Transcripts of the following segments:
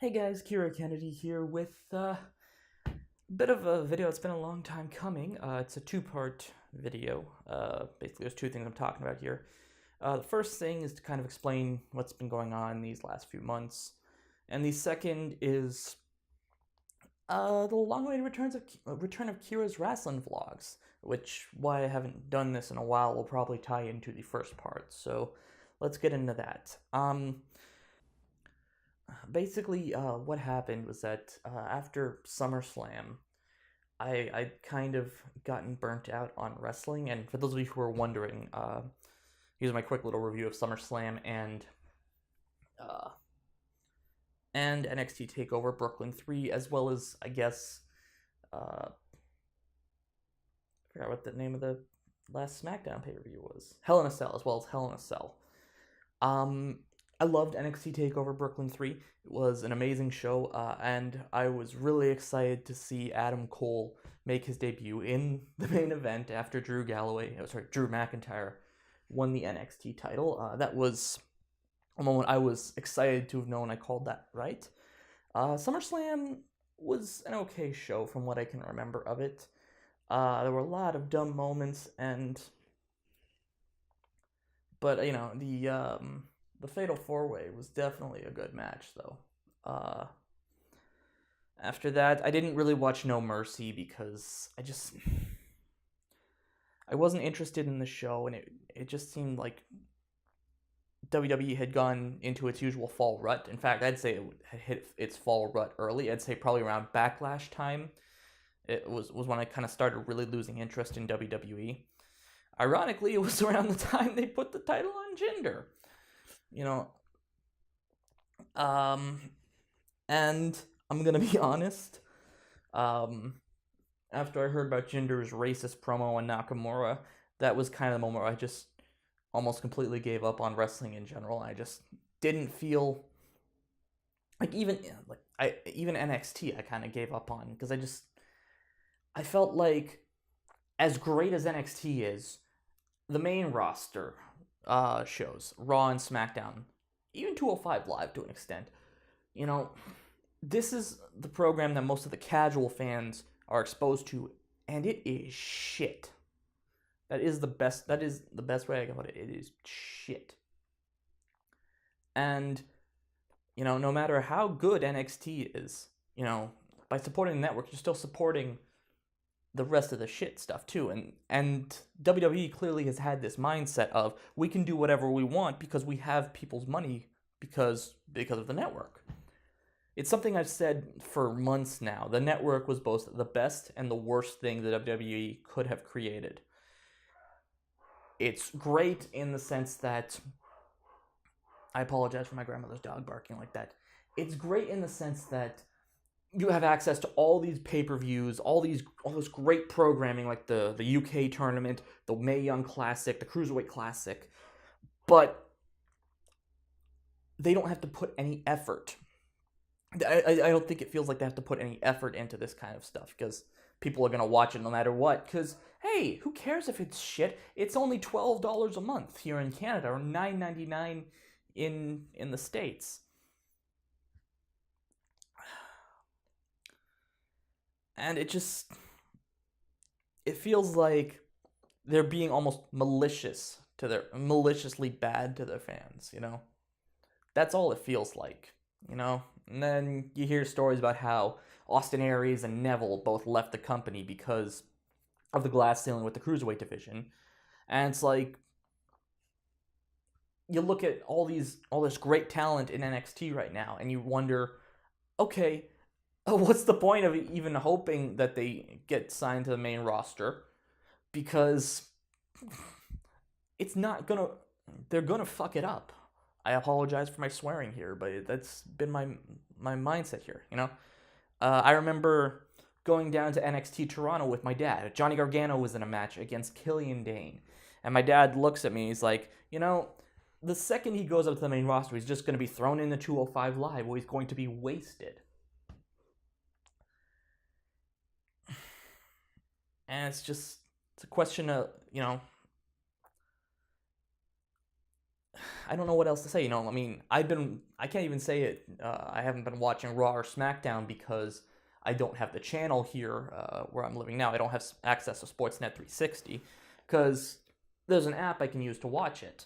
Hey guys, KiraKennedy here with a bit of a video. It's been a long time coming. It's a two-part video. Basically, there's two things I'm talking about here. The first thing is to kind of explain what's been going on these last few months. And the second is the long-awaited return of Kira's Wrasslin vlogs, which, why I haven't done this in a while, will probably tie into the first part. So let's get into that. Basically, what happened was that after SummerSlam, I'd kind of gotten burnt out on wrestling. And for those of you who are wondering, here's my quick little review of SummerSlam and NXT TakeOver Brooklyn 3, as well as, I guess, I forgot what the name of the last SmackDown pay-per-view was. Hell in a Cell, as well as Hell in a Cell. I loved NXT TakeOver Brooklyn 3. It was an amazing show, and I was really excited to see Adam Cole make his debut in the main event after Drew McIntyre won the NXT title. That was a moment I was excited to have known I called that right. SummerSlam was an okay show from what I can remember of it. There were a lot of dumb moments, but you know, the Fatal 4-Way was definitely a good match, though. After that, I didn't really watch No Mercy because I wasn't interested in the show, and it just seemed like WWE had gone into its usual fall rut. In fact, I'd say it had hit its fall rut early. I'd say probably around Backlash time. It was when I kind of started really losing interest in WWE. Ironically, it was around the time they put the title on Jinder. You know, and I'm gonna be honest, after I heard about Jinder's racist promo on Nakamura, that was kind of the moment where I just almost completely gave up on wrestling in general. I just didn't feel like even NXT I kind of gave up on, because I felt like, as great as NXT is, the main roster shows, Raw and SmackDown, even 205 Live to an extent, you know, this is the program that most of the casual fans are exposed to, and it is shit. That is the best way I can put it. It is shit. And, you know, no matter how good NXT is, you know, by supporting the network, you're still supporting the rest of the shit stuff too, and WWE clearly has had this mindset of, we can do whatever we want because we have people's money because of the network. It's something I've said for months now. The network was both the best and the worst thing that WWE could have created. It's great in the sense that, I apologize for my grandmother's dog barking like that. It's great in the sense that you have access to all these pay-per-views, all this great programming, like the UK tournament, the Mae Young Classic, the Cruiserweight Classic, but they don't have to put any effort. I don't think it feels like they have to put any effort into this kind of stuff, because people are going to watch it no matter what, because, hey, who cares if it's shit? It's only $12 a month here in Canada, or $9.99 in the States. And it feels like they're being almost maliciously bad to their fans, you know? That's all it feels like, you know? And then you hear stories about how Austin Aries and Neville both left the company because of the glass ceiling with the Cruiserweight division. And it's like, you look at all this great talent in NXT right now, and you wonder, okay, what's the point of even hoping that they get signed to the main roster? Because they're gonna fuck it up. I apologize for my swearing here, but that's been my mindset here, you know? I remember going down to NXT Toronto with my dad. Johnny Gargano was in a match against Killian Dane. And my dad looks at me, he's like, you know, the second he goes up to the main roster, he's just going to be thrown into 205 Live, where he's going to be wasted. And it's a question of, you know, I don't know what else to say. I mean, I can't even say it. I haven't been watching Raw or SmackDown because I don't have the channel here where I'm living now. I don't have access to Sportsnet 360 because there's an app I can use to watch it.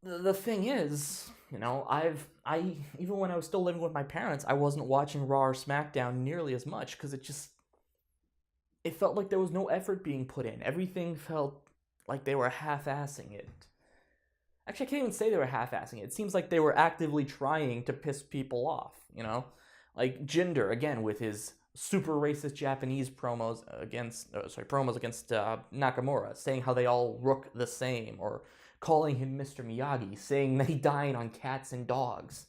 The thing is, I even when I was still living with my parents, I wasn't watching Raw or SmackDown nearly as much because it felt like there was no effort being put in. Everything felt like they were half-assing it. Actually, I can't even say they were half-assing it. It seems like they were actively trying to piss people off, Like Jinder, again, with his super racist Japanese promos against Nakamura, saying how they all look the same, or calling him Mr. Miyagi, saying they dine on cats and dogs.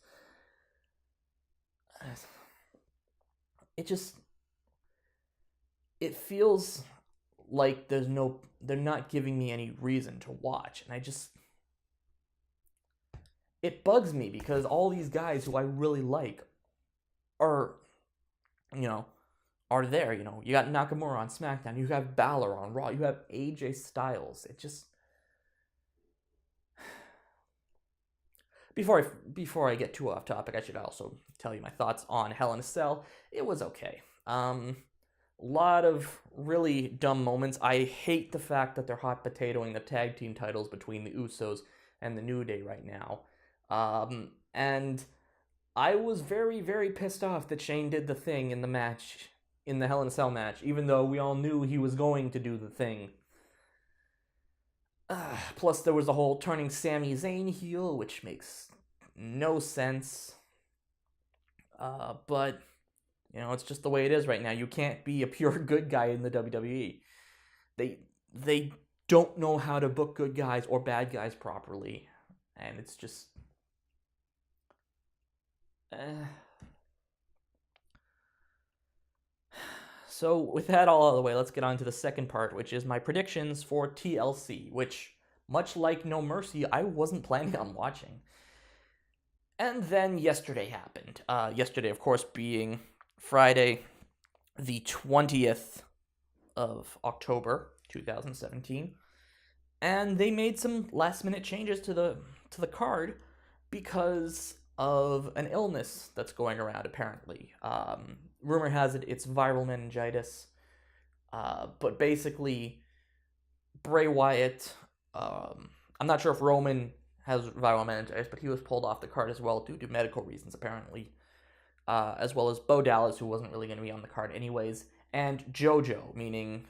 It feels like they're not giving me any reason to watch, and it bugs me because all these guys who I really like are there. You got Nakamura on SmackDown, you have Balor on Raw, you have AJ Styles. Before I get too off topic, I should also tell you my thoughts on Hell in a Cell. It was okay. A lot of really dumb moments. I hate the fact that they're hot potatoing the tag team titles between the Usos and the New Day right now. And I was very, very pissed off that Shane did the thing in the match, in the Hell in a Cell match, even though we all knew he was going to do the thing. Plus, there was the whole turning Sami Zayn heel, which makes no sense. But, it's just the way it is right now. You can't be a pure good guy in the WWE. They don't know how to book good guys or bad guys properly. And it's just... So, with that all out of the way, let's get on to the second part, which is my predictions for TLC, which, much like No Mercy, I wasn't planning on watching. And then yesterday happened. Yesterday, of course, being Friday, the 20th of October, 2017. And they made some last-minute changes to the card because of an illness that's going around, apparently. Rumor has it it's viral meningitis. But basically, Bray Wyatt, I'm not sure if Roman has viral meningitis, but he was pulled off the card as well due to medical reasons, apparently. As well as Bo Dallas, who wasn't really going to be on the card anyways. And JoJo, meaning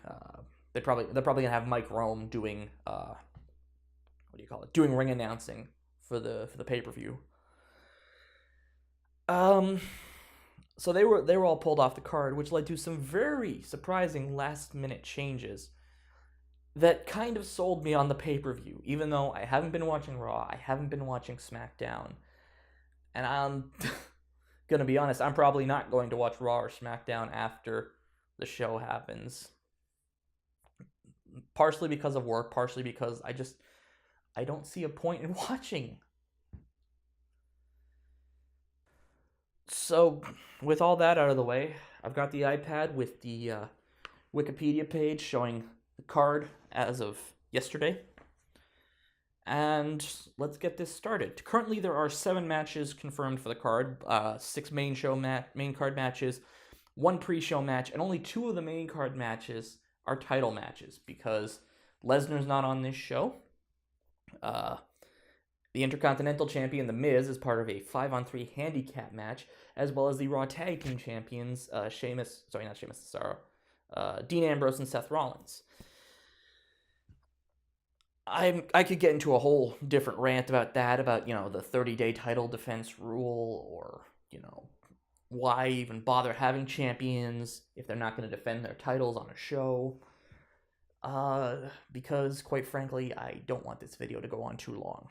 they're probably going to have Mike Rome doing, doing ring announcing for the pay-per-view. So they were all pulled off the card, which led to some very surprising last-minute changes that kind of sold me on the pay-per-view, even though I haven't been watching Raw, I haven't been watching SmackDown, and I'm gonna be honest, I'm probably not going to watch Raw or SmackDown after the show happens. Partially because of work, partially because I don't see a point in watching. So, with all that out of the way, I've got the iPad with the Wikipedia page showing the card as of yesterday. And let's get this started. Currently, there are 7 matches confirmed for the card, 6 main card matches, 1 pre-show match, and only 2 of the main card matches are title matches because Lesnar's not on this show. The Intercontinental Champion, The Miz, is part of a 5-on-3 handicap match, as well as the Raw Tag Team Champions, Cesaro, Dean Ambrose and Seth Rollins. I could get into a whole different rant about that, about, the 30-day title defense rule, or, why even bother having champions if they're not going to defend their titles on a show. Because, quite frankly, I don't want this video to go on too long.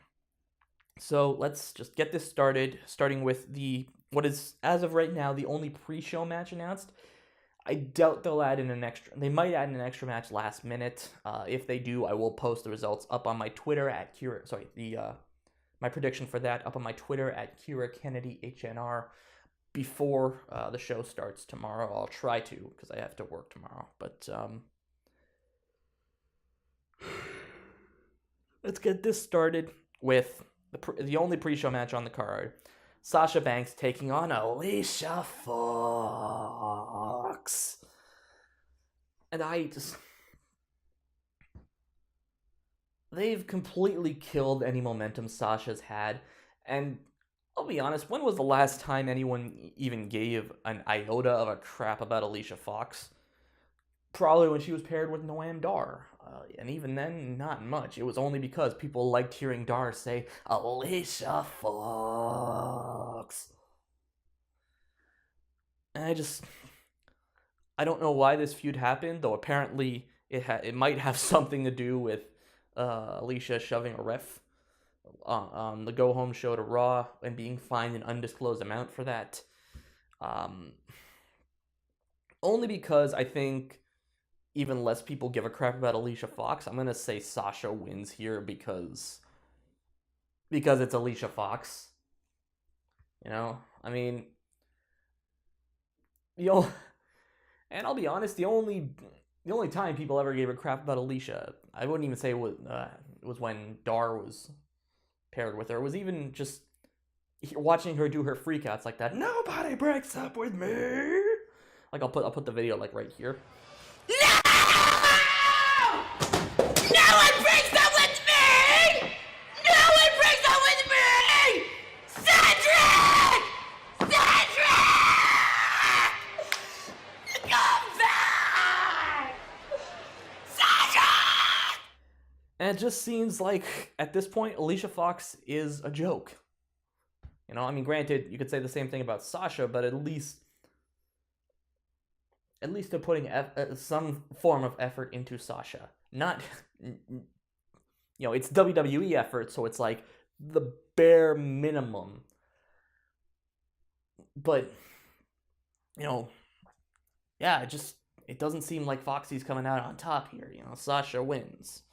So let's just get this started, starting with what is, as of right now, the only pre-show match announced. I doubt they'll add in they might add in an extra match last minute. If they do, I will post the results up on my Twitter at my prediction for that up on my Twitter at KiraKennedy before the show starts tomorrow. I'll try to, because I have to work tomorrow, but let's get this started with the only pre-show match on the card. Sasha Banks taking on Alicia Fox. And they've completely killed any momentum Sasha's had. And I'll be honest, when was the last time anyone even gave an iota of a crap about Alicia Fox? Probably when she was paired with Noam Dar. And even then, not much. It was only because people liked hearing Dar say, Alicia Fox. And I don't know why this feud happened, though apparently it might have something to do with Alicia shoving a ref on the go-home show to Raw and being fined an undisclosed amount for that. Only because I think even less people give a crap about Alicia Fox. I'm going to say Sasha wins here because it's Alicia Fox. You know? I mean, and I'll be honest, the only time people ever gave a crap about Alicia, I wouldn't even say it was when Dar was paired with her. It was even just watching her do her freakouts like that. Nobody breaks up with me. Like I'll put the video like right here. No! No one breaks up with me! No one breaks up with me! Cedric! Cedric! Come back! Cedric! And it just seems like, at this point, Alicia Fox is a joke. You know, I mean, granted, you could say the same thing about Sasha, but at least they're putting some form of effort into Sasha. Not, it's WWE effort, so it's like the bare minimum. But, yeah, it doesn't seem like Foxy's coming out on top here. Sasha wins.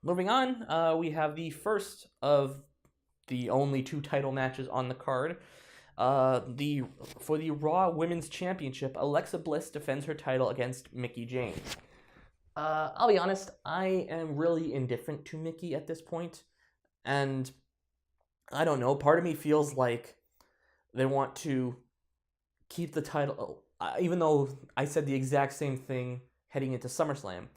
Moving on, we have the first of the only 2 title matches on the card. For the Raw Women's Championship, Alexa Bliss defends her title against Mickie James. I'll be honest, I am really indifferent to Mickie at this point, and I don't know, part of me feels like they want to keep the title, even though I said the exact same thing heading into SummerSlam.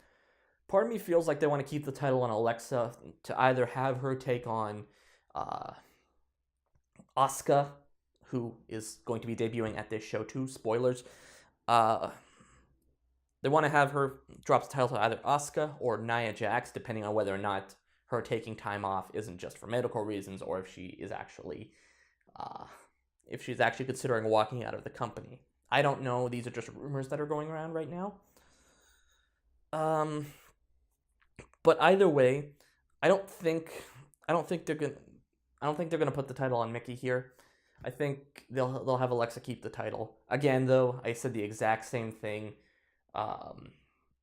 Part of me feels like they want to keep the title on Alexa to either have her take on Asuka, who is going to be debuting at this show too. Spoilers. They want to have her drop the title to either Asuka or Nia Jax, depending on whether or not her taking time off isn't just for medical reasons, or if she is actually, if she's actually considering walking out of the company. I don't know. These are just rumors that are going around right now. But either way, I don't think they're gonna put the title on Mickie here. I think they'll have Alexa keep the title. Again, though, I said the exact same thing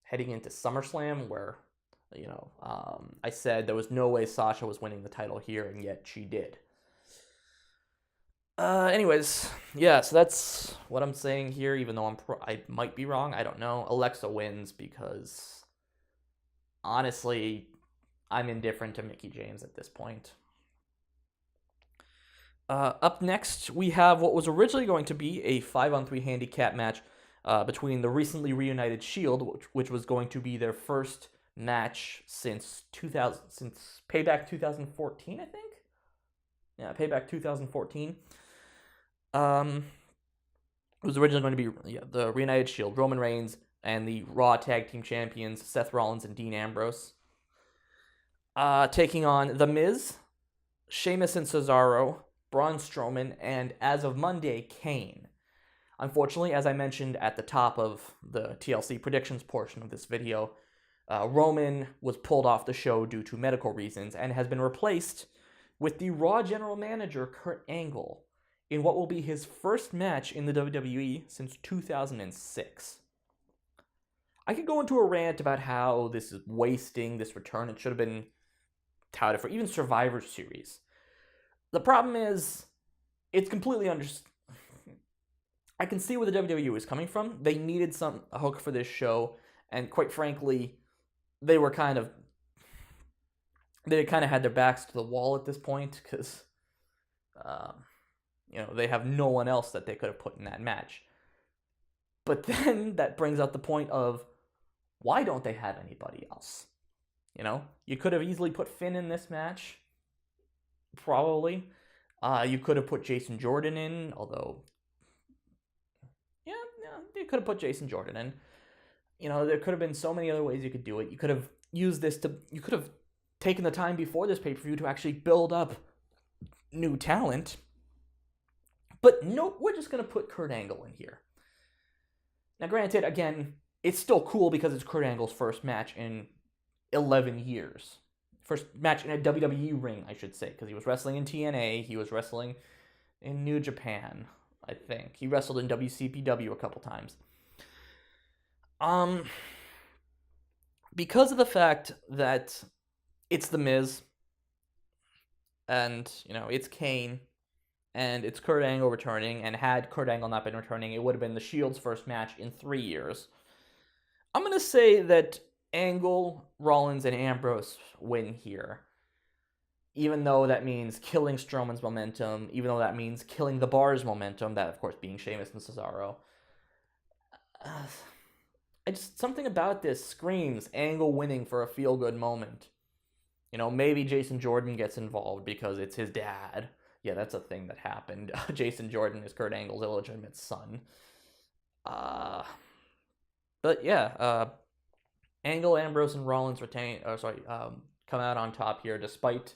heading into SummerSlam, where I said there was no way Sasha was winning the title here, and yet she did. Anyways, yeah, so that's what I'm saying here, even though I might be wrong. I don't know. Alexa wins because, honestly, I'm indifferent to Mickie James at this point. Up next, we have what was originally going to be a 5-on-3 handicap match between the recently reunited Shield, which was going to be their first match since Payback 2014, I think. Yeah, Payback 2014. It was originally going to be the reunited Shield, Roman Reigns and the Raw Tag Team Champions Seth Rollins and Dean Ambrose, taking on The Miz, Sheamus and Cesaro, Braun Strowman, and as of Monday, Kane. Unfortunately, as I mentioned at the top of the TLC Predictions portion of this video, Roman was pulled off the show due to medical reasons and has been replaced with the Raw General Manager, Kurt Angle, in what will be his first match in the WWE since 2006. I could go into a rant about how this is wasting this return. It should have been touted for even Survivor Series. The problem is, it's completely I can see where the WWE is coming from. They needed a hook for this show, and quite frankly, they were kind of had their backs to the wall at this point because they have no one else that they could have put in that match. But then that brings up the point of, why don't they have anybody else? You could have easily put Finn in this match, probably. You could have put Jason Jordan in, although, yeah, you could have put Jason Jordan in. There could have been so many other ways you could do it. You could have used this you could have taken the time before this pay-per-view to actually build up new talent. But no, we're just going to put Kurt Angle in here. Now, granted, again, it's still cool because it's Kurt Angle's first match in 11 years. First match in a WWE ring, I should say, because he was wrestling in TNA, he was wrestling in New Japan, I think. He wrestled in WCPW a couple times. Because of the fact that it's The Miz, and, it's Kane, and it's Kurt Angle returning, and had Kurt Angle not been returning, it would have been the Shield's first match in 3 years. I'm going to say that Angle, Rollins, and Ambrose win here. Even though that means killing Strowman's momentum, even though that means killing the Bar's momentum, that of course being Sheamus and Cesaro. Something about this screams Angle winning for a feel-good moment. Maybe Jason Jordan gets involved because it's his dad. Yeah, that's a thing that happened. Jason Jordan is Kurt Angle's illegitimate son. But yeah, Angle, Ambrose, and Rollins come out on top here, despite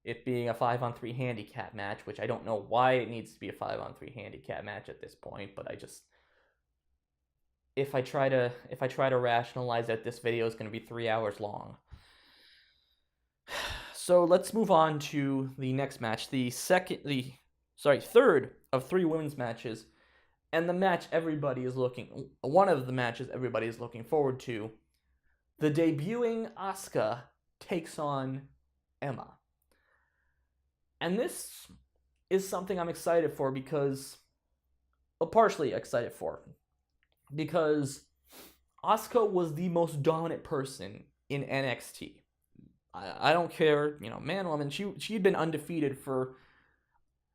it being a 5-on-3 handicap match, which I don't know why it needs to be a 5-on-3 handicap match at this point, but if I try to rationalize that this video is going to be 3 hours long. So let's move on to the next match, third of 3 women's matches, and one of the matches everybody is looking forward to. The debuting Asuka takes on Emma. And this is something I'm excited for partially excited for, because Asuka was the most dominant person in NXT. I don't care, man, woman, she'd been undefeated for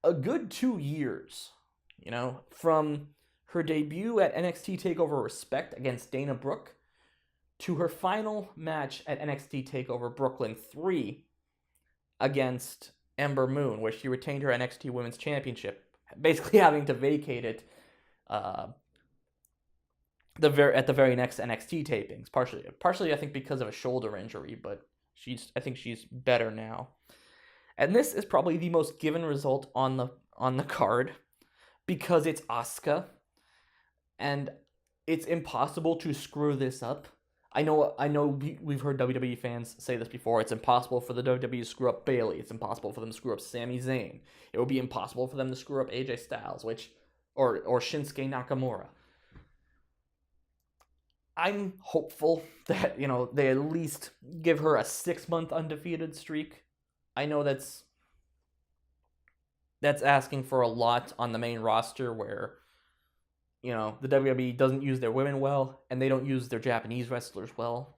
a good 2 years, from her debut at NXT TakeOver Respect against Dana Brooke to her final match at NXT TakeOver Brooklyn 3 against Ember Moon, where she retained her NXT Women's Championship, basically having to vacate it at the very next NXT tapings, partially I think because of a shoulder injury, but I think she's better now. And this is probably the most given result on the card, because it's Asuka, and it's impossible to screw this up. I know we've heard WWE fans say this before. It's impossible for the WWE to screw up Bayley. It's impossible for them to screw up Sami Zayn. It would be impossible for them to screw up AJ Styles, or Shinsuke Nakamura. I'm hopeful that, they at least give her a 6-month undefeated streak. I know that's asking for a lot on the main roster, where, the WWE doesn't use their women well, and they don't use their Japanese wrestlers well.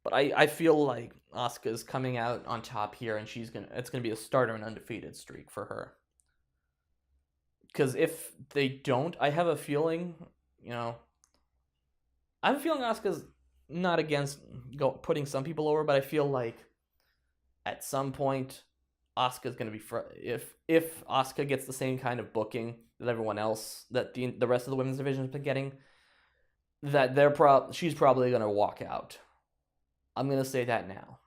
But I feel like Asuka's coming out on top here, and it's gonna be the start of an undefeated streak for her. Because if they don't, I have a feeling, Asuka's not against putting some people over, but I feel like at some point Asuka's going to be if Asuka gets the same kind of booking that everyone else, that the rest of the women's division has been getting, that she's probably going to walk out. I'm going to say that now.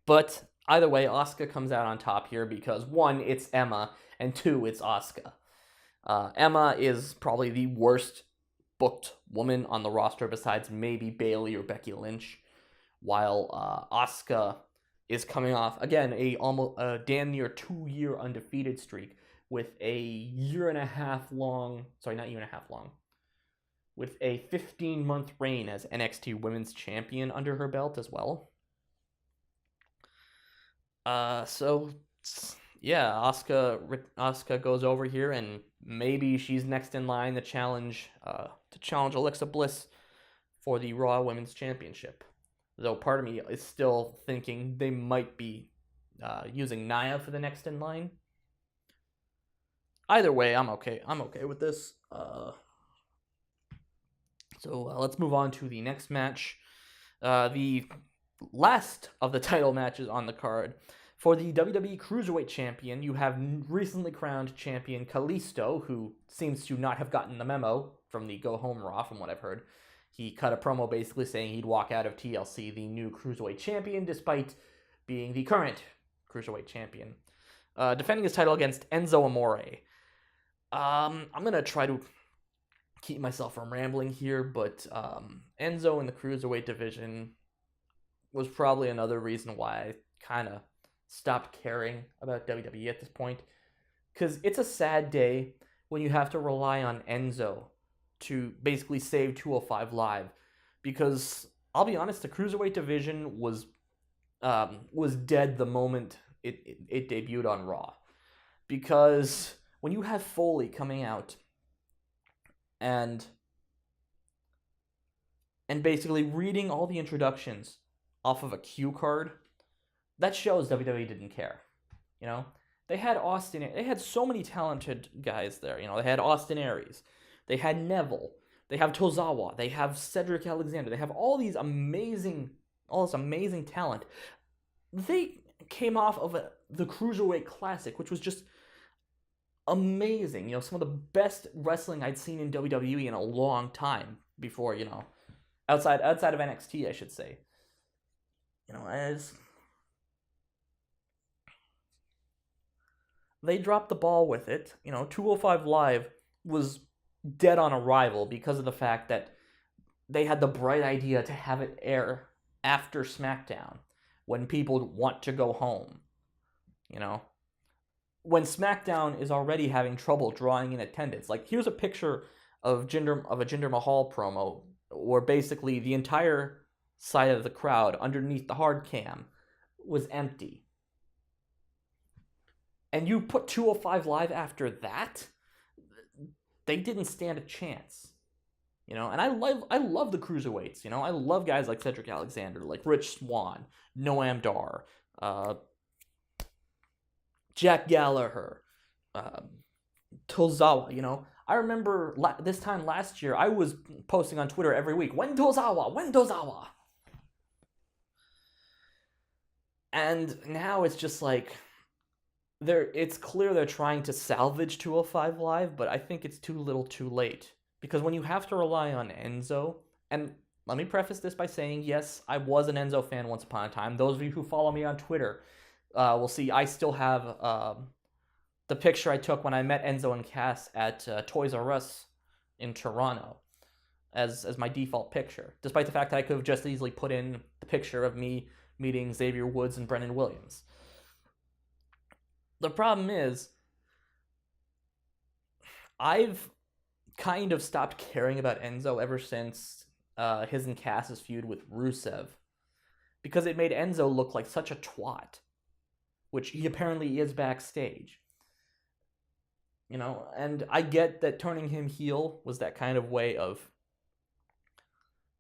But either way, Asuka comes out on top here because 1, it's Emma, and 2, it's Asuka. Emma is probably the worst booked woman on the roster besides maybe Bayley or Becky Lynch, while Asuka is coming off, again, a damn near 2-year undefeated streak with a 1.5 long, with a 15-month reign as NXT Women's Champion under her belt as well. So yeah, Asuka goes over here, and maybe she's next in line to challenge Alexa Bliss for the Raw Women's Championship. Though part of me is still thinking they might be using Nia for the next in line. Either way, I'm okay. I'm okay with this. So let's move on to the next match. The last of the title matches on the card. For the WWE Cruiserweight Champion, you have recently crowned champion Kalisto, who seems to not have gotten the memo from the Go Home Raw, from what I've heard. He cut a promo basically saying he'd walk out of TLC the new Cruiserweight Champion, despite being the current Cruiserweight Champion. Defending his title against Enzo Amore. I'm going to try to keep myself from rambling here, but Enzo in the Cruiserweight division was probably another reason why I kind of stopped caring about WWE at this point. Because it's a sad day when you have to rely on Enzo to basically save 205 Live. Because, I'll be honest, the Cruiserweight division was dead the moment it debuted on Raw. Because when you have Foley coming out and basically reading all the introductions off of a cue card, that shows WWE didn't care. You know, they had Austin. They had so many talented guys there. You know, they had Austin Aries, they had Neville, they have Tozawa, they have Cedric Alexander, they have all this amazing talent. They came off of the Cruiserweight Classic, which was just amazing. You know, some of the best wrestling I'd seen in WWE in a long time before. You know, outside of NXT, I should say. You know, as they dropped the ball with it. You know, 205 Live was dead on arrival because of the fact that they had the bright idea to have it air after Smackdown when people want to go home. You know, when Smackdown is already having trouble drawing in attendance. Like, here's a picture of a Jinder Mahal promo where basically the entire side of the crowd underneath the hard cam was empty. And you put 205 Live after that, they didn't stand a chance. You know, and I love the Cruiserweights. You know, I love guys like Cedric Alexander, like Rich Swann, Noam Dar, Jack Gallaher, Tozawa. You know, I remember this time last year, I was posting on Twitter every week, when Tozawa? And now it's just like, it's clear they're trying to salvage 205 Live, but I think it's too little too late. Because when you have to rely on Enzo, and let me preface this by saying, yes, I was an Enzo fan once upon a time. Those of you who follow me on Twitter will see I still have the picture I took when I met Enzo and Cass at Toys R Us in Toronto as my default picture, despite the fact that I could have just easily put in the picture of me meeting Xavier Woods and Brendan Williams. The problem is, I've kind of stopped caring about Enzo ever since his and Cass's feud with Rusev, because it made Enzo look like such a twat, which he apparently is backstage. You know, and I get that turning him heel was that kind of way of,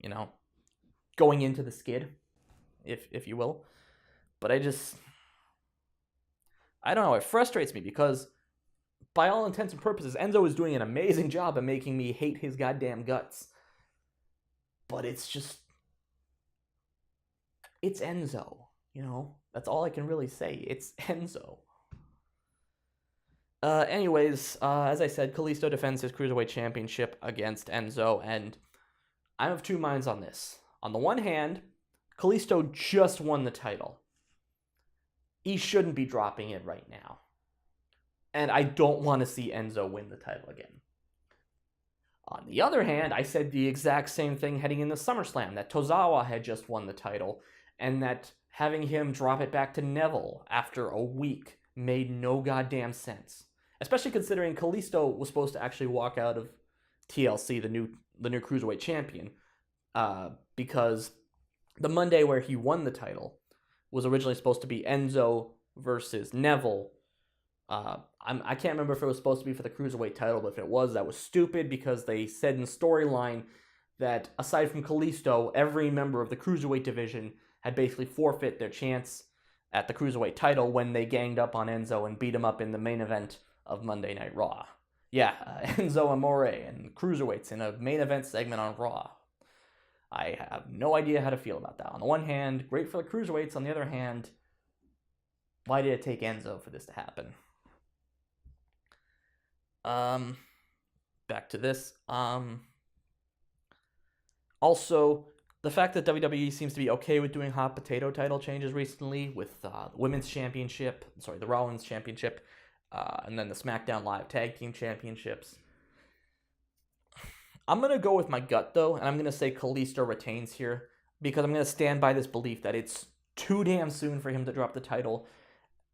you know, going into the skid, if you will. But I don't know, it frustrates me because, by all intents and purposes, Enzo is doing an amazing job of making me hate his goddamn guts. But it's Enzo, you know? That's all I can really say. It's Enzo. Anyways, as I said, Kalisto defends his Cruiserweight Championship against Enzo, and I'm of two minds on this. On the one hand, Kalisto just won the title. He shouldn't be dropping it right now. And I don't want to see Enzo win the title again. On the other hand, I said the exact same thing heading into SummerSlam, that Tozawa had just won the title, and that having him drop it back to Neville after a week made no goddamn sense. Especially considering Kalisto was supposed to actually walk out of TLC, the new Cruiserweight Champion, because the Monday where he won the title was originally supposed to be Enzo versus Neville. I can't remember if it was supposed to be for the Cruiserweight title, but if it was, that was stupid, because they said in storyline that aside from Kalisto, every member of the Cruiserweight division had basically forfeit their chance at the Cruiserweight title when they ganged up on Enzo and beat him up in the main event of Monday Night Raw. Yeah, Enzo Amore and Cruiserweights in a main event segment on Raw. I have no idea how to feel about that. On the one hand, great for the Cruiserweights. On the other hand, why did it take Enzo for this to happen? Back to this. Also, the fact that WWE seems to be okay with doing hot potato title changes recently with the Women's Championship, the Raw Women's Championship, and then the SmackDown Live Tag Team Championships. I'm going to go with my gut, though, and I'm going to say Kalisto retains here, because I'm going to stand by this belief that it's too damn soon for him to drop the title,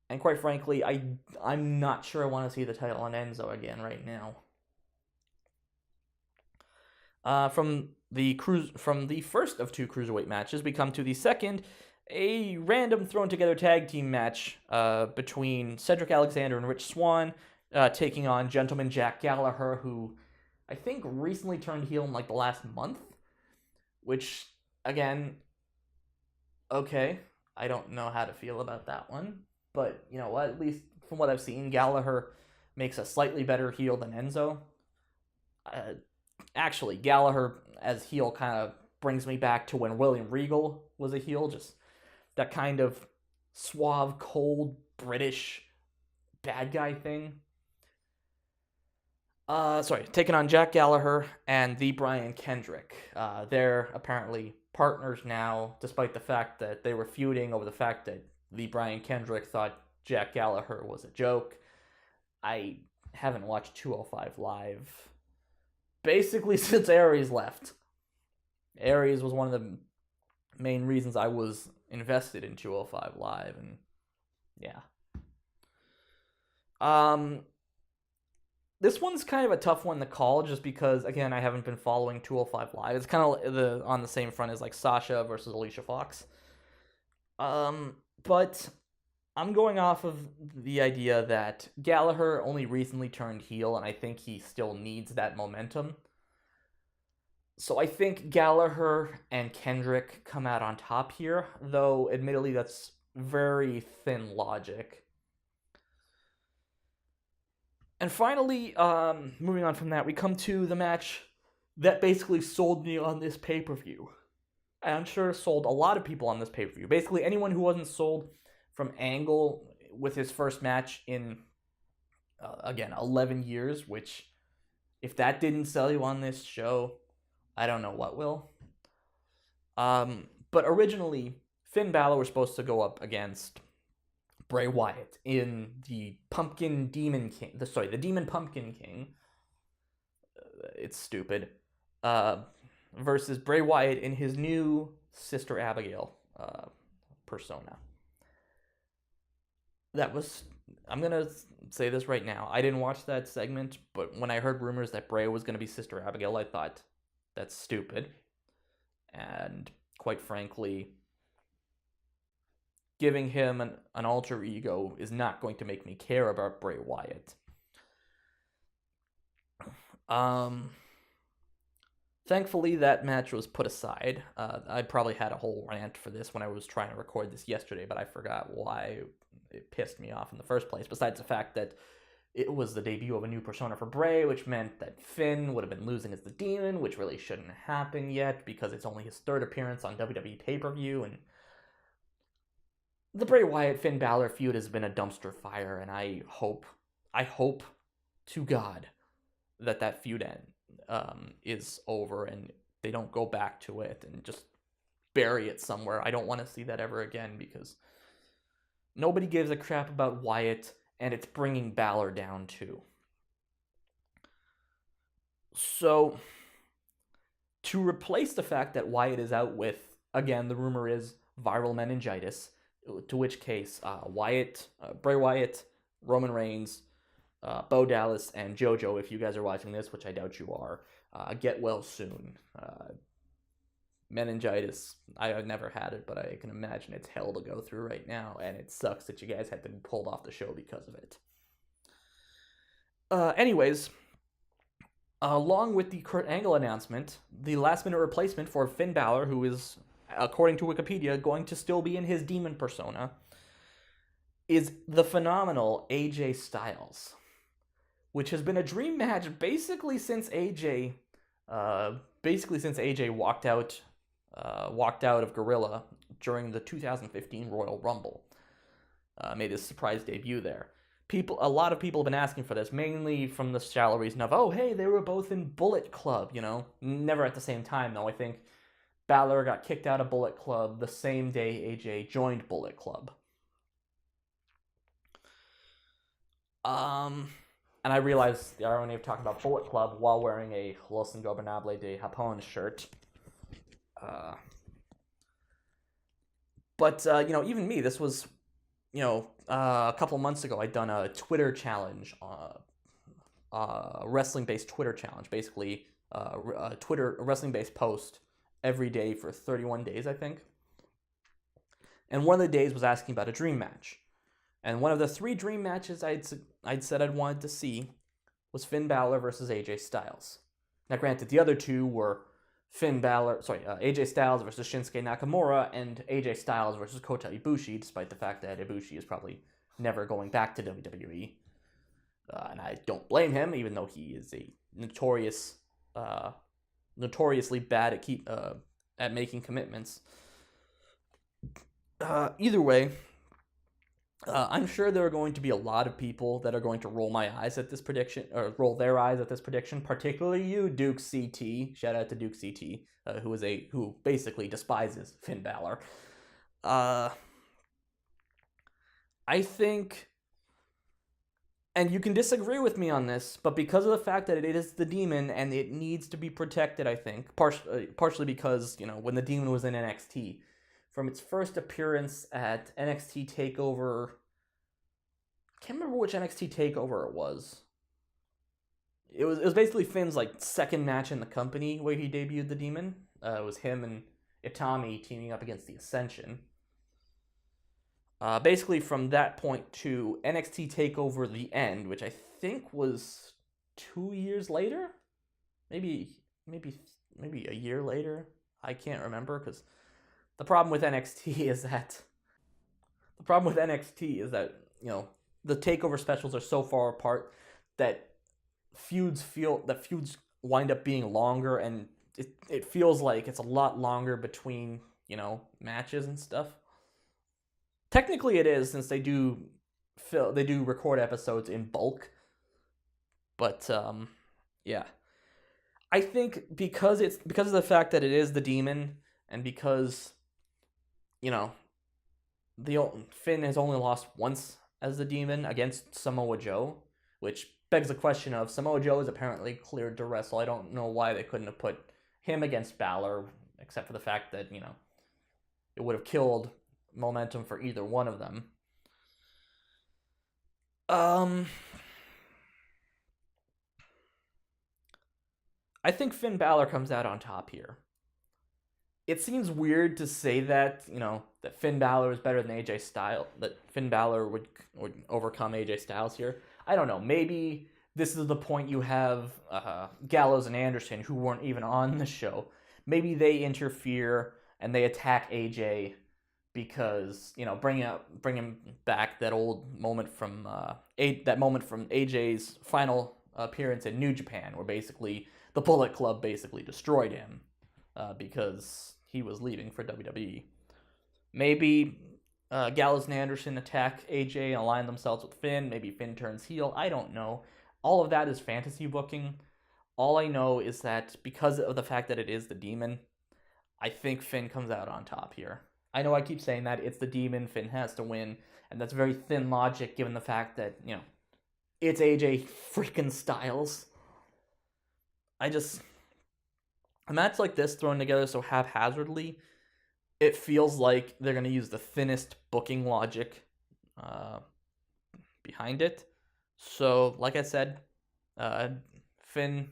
and quite frankly, I'm not sure I want to see the title on Enzo again right now. From the first of two Cruiserweight matches, we come to the second, a random thrown-together tag team match between Cedric Alexander and Rich Swann, taking on Gentleman Jack Gallaher, who I think recently turned heel in like the last month, which, again, okay, I don't know how to feel about that one, but you know what, at least from what I've seen, Gallaher makes a slightly better heel than Enzo. Actually, Gallaher as heel kind of brings me back to when William Regal was a heel, just that kind of suave, cold, British bad guy thing. Taking on Jack Gallaher and the Brian Kendrick. They're apparently partners now, despite the fact that they were feuding over the fact that the Brian Kendrick thought Jack Gallaher was a joke. I haven't watched 205 Live basically since Aries left. Aries was one of the main reasons I was invested in 205 Live, and yeah. This one's kind of a tough one to call, just because, again, I haven't been following 205 Live. It's kind of on the same front as like Sasha versus Alicia Fox. But I'm going off of the idea that Gallaher only recently turned heel, and I think he still needs that momentum. So I think Gallaher and Kendrick come out on top here, though admittedly that's very thin logic. And finally, moving on from that, we come to the match that basically sold me on this pay-per-view. And I'm sure sold a lot of people on this pay-per-view. Basically, anyone who wasn't sold from Angle with his first match in, 11 years, which, if that didn't sell you on this show, I don't know what will. But originally, Finn Balor was supposed to go up against Bray Wyatt in the Demon Pumpkin King. It's stupid. Versus Bray Wyatt in his new Sister Abigail persona. I'm going to say this right now. I didn't watch that segment, but when I heard rumors that Bray was going to be Sister Abigail, I thought, that's stupid. And quite frankly, giving him an alter ego is not going to make me care about Bray Wyatt. Thankfully, that match was put aside. I probably had a whole rant for this when I was trying to record this yesterday, but I forgot why it pissed me off in the first place, besides the fact that it was the debut of a new persona for Bray, which meant that Finn would have been losing as the Demon, which really shouldn't happen yet, because it's only his third appearance on WWE pay-per-view, and the Bray Wyatt-Finn Balor feud has been a dumpster fire, and I hope to God that feud is over and they don't go back to it and just bury it somewhere. I don't want to see that ever again, because nobody gives a crap about Wyatt, and it's bringing Balor down too. So, to replace the fact that Wyatt is out with, again, the rumor is viral meningitis, to which case Bray Wyatt, Roman Reigns, Bo Dallas, and JoJo, if you guys are watching this, which I doubt you are, get well soon. Meningitis, I've never had it, but I can imagine it's hell to go through right now, and it sucks that you guys had to be pulled off the show because of it. Anyways, Along with the Kurt Angle announcement, the last-minute replacement for Finn Balor, who is, according to Wikipedia, going to still be in his demon persona, is the phenomenal AJ Styles, which has been a dream match basically since AJ walked out of Gorilla during the 2015 Royal Rumble. Made his surprise debut there. A lot of people have been asking for this, mainly from the shallow reason of, oh, hey, they were both in Bullet Club, Never at the same time, though. I think Balor got kicked out of Bullet Club the same day AJ joined Bullet Club. And I realized the irony of talking about Bullet Club while wearing a Los Ingobernables de Japón shirt. But even me, this was, a couple months ago, I'd done a Twitter challenge, wrestling-based Twitter challenge, basically a wrestling-based post every day for 31 days, I think. And one of the days was asking about a dream match. And one of the 3 dream matches I'd said I'd wanted to see was Finn Balor versus AJ Styles. Now, granted, the other 2 were AJ Styles versus Shinsuke Nakamura, and AJ Styles versus Kota Ibushi, despite the fact that Ibushi is probably never going back to WWE. And I don't blame him, even though he is a notoriously bad at making commitments. Either way, I'm sure there are going to be a lot of people that are going to roll their eyes at this prediction, particularly you, Duke CT. Shout out to Duke CT, who basically despises Finn Balor. I think, and you can disagree with me on this, but because of the fact that it is the Demon and it needs to be protected, I think, partially because, when the Demon was in NXT, from its first appearance at NXT TakeOver, I can't remember which NXT TakeOver it was. It was basically Finn's second match in the company where he debuted the Demon. It was him and Itami teaming up against the Ascension. Basically from that point to NXT TakeOver The End, which I think was 2 years later, maybe a year later. I can't remember because the problem with NXT is that the TakeOver specials are so far apart that feuds wind up being longer, and it feels like it's a lot longer between, matches and stuff. Technically it is, since they do record episodes in bulk. But yeah. I think because of the fact that it is the Demon, and because Finn has only lost once as the Demon against Samoa Joe, which begs the question of, Samoa Joe is apparently cleared to wrestle. I don't know why they couldn't have put him against Balor, except for the fact that, it would have killed momentum for either one of them. I think Finn Balor comes out on top here. It seems weird to say that, that Finn Balor is better than AJ Styles, that Finn Balor would overcome AJ Styles here. I don't know. Maybe this is the point you have Gallows and Anderson, who weren't even on the show. Maybe they interfere and they attack AJ because, bring him back that old moment from AJ's final appearance in New Japan, where basically the Bullet Club basically destroyed him because he was leaving for WWE. Maybe Gallows and Anderson attack AJ and align themselves with Finn. Maybe Finn turns heel. I don't know. All of that is fantasy booking. All I know is that because of the fact that it is the Demon, I think Finn comes out on top here. I know I keep saying that. It's the Demon. Finn has to win. And that's very thin logic given the fact that, it's AJ freaking Styles. A match like this thrown together so haphazardly, it feels like they're going to use the thinnest booking logic behind it. So, like I said, Finn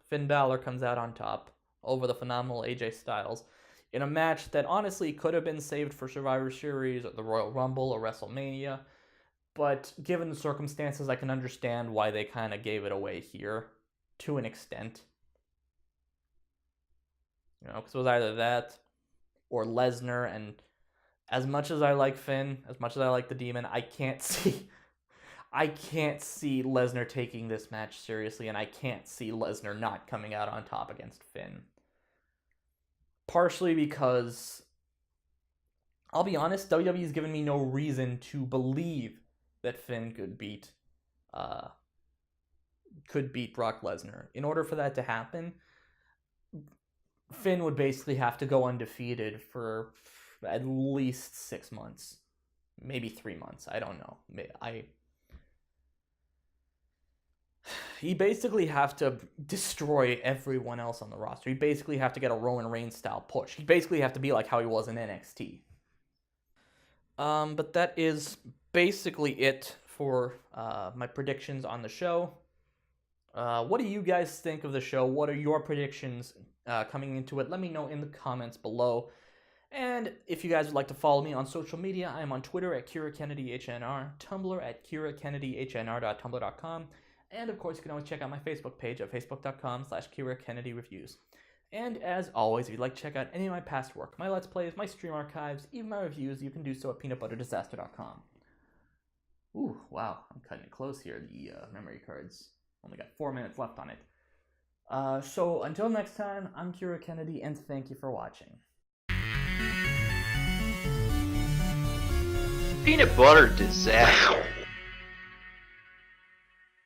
Balor comes out on top over the phenomenal AJ Styles in a match that honestly could have been saved for Survivor Series or the Royal Rumble or WrestleMania. But given the circumstances, I can understand why they kind of gave it away here. to an extent. You know, because it was either that or Lesnar, and as much as I like Finn, as much as I like the Demon, I can't see Lesnar taking this match seriously, and I can't see Lesnar not coming out on top against Finn. Partially because, I'll be honest, WWE has given me no reason to believe that Finn could beat Brock Lesnar. In order for that to happen, Finn would basically have to go undefeated for at least 6 months, maybe 3 months. I don't know. He basically have to destroy everyone else on the roster. He basically have to get a Roman Reigns style push. He basically have to be like how he was in NXT. But that is basically it for my predictions on the show. What do you guys think of the show? What are your predictions coming into it? Let me know in the comments below. And if you guys would like to follow me on social media, I am on Twitter at KiraKennedyHNR, Tumblr at KiraKennedyHNR.tumblr.com, and of course you can always check out my Facebook page at facebook.com/KiraKennedyReviews. And as always, if you'd like to check out any of my past work, my Let's Plays, my stream archives, even my reviews, you can do so at peanutbutterdisaster.com. Ooh, wow, I'm cutting it close here, the memory cards. Only got 4 minutes left on it. So until next time, I'm Kira Kennedy, and thank you for watching. Peanut butter disaster.